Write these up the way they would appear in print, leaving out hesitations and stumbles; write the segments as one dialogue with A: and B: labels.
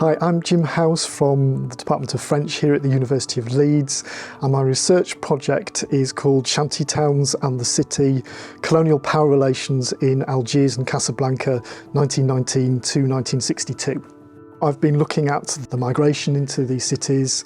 A: Hi, I'm Jim House from the Department of French here at the University of Leeds, and my research project is called Shanty Towns and the City, Colonial Power Relations in Algiers and Casablanca, 1919 to 1962. I've been looking at the migration into these cities,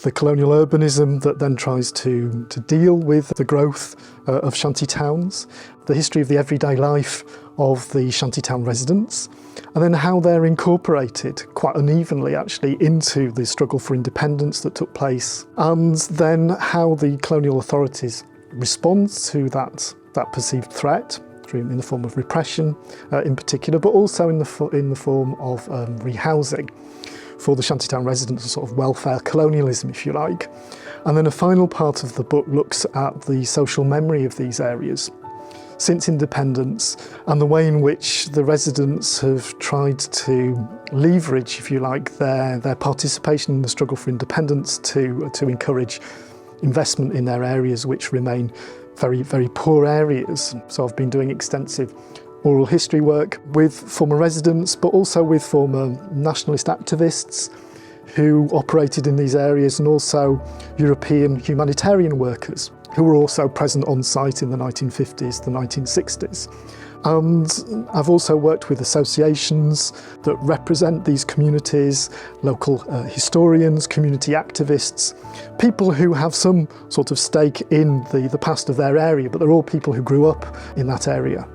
A: the colonial urbanism that then tries to deal with the growth of shanty towns, the history of the everyday life of the shanty town residents, and then how they're incorporated quite unevenly actually into the struggle for independence that took place, and then how the colonial authorities respond to that perceived threat in the form of repression in particular, but also in the form of rehousing for the shantytown residents, a sort of welfare colonialism, if you like. And then a final part of the book looks at the social memory of these areas since independence and the way in which the residents have tried to leverage, if you like, their participation in the struggle for independence to encourage investment in their areas, which remain very, very poor areas. So I've been doing extensive oral history work with former residents, but also with former nationalist activists who operated in these areas, and also European humanitarian workers who were also present on site in the 1950s, the 1960s. And I've also worked with associations that represent these communities, local historians, community activists, people who have some sort of stake in the past of their area, but they're all people who grew up in that area.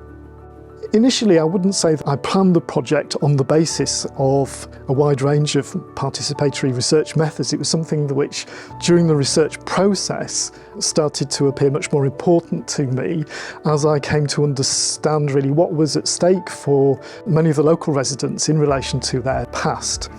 A: Initially, I wouldn't say that I planned the project on the basis of a wide range of participatory research methods. It was something which, during the research process, started to appear much more important to me as I came to understand really what was at stake for many of the local residents in relation to their past.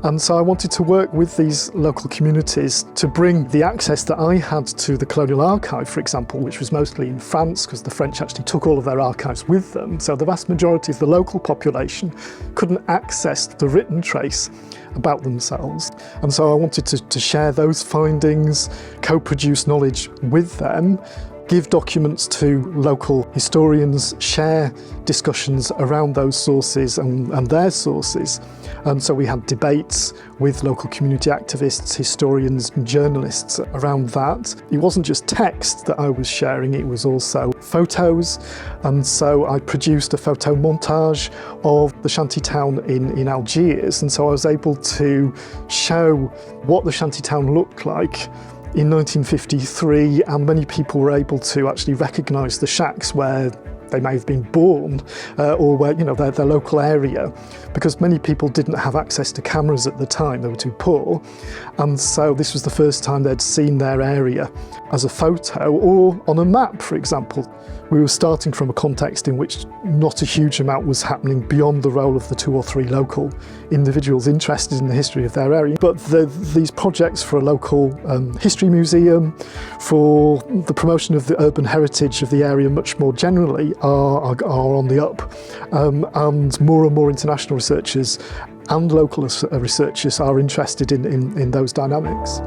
A: And so I wanted to work with these local communities to bring the access that I had to the colonial archive, for example, which was mostly in France, because the French actually took all of their archives with them. So the vast majority of the local population couldn't access the written trace about themselves. And so I wanted to share those findings, co-produce knowledge with them, give documents to local historians, share discussions around those sources and their sources. And so we had debates with local community activists, historians and journalists around that. It wasn't just text that I was sharing, it was also photos. And so I produced a photo montage of the shanty town in Algiers. And so I was able to show what the shanty town looked like in 1953, and many people were able to actually recognise the shacks where they may have been born or where, their local area, because many people didn't have access to cameras at the time, they were too poor. And so this was the first time they'd seen their area as a photo or on a map, for example. We were starting from a context in which not a huge amount was happening beyond the role of the 2 or 3 local individuals interested in the history of their area. But these projects for a local history museum, for the promotion of the urban heritage of the area much more generally, are on the up. And more international researchers and local researchers are interested in those dynamics.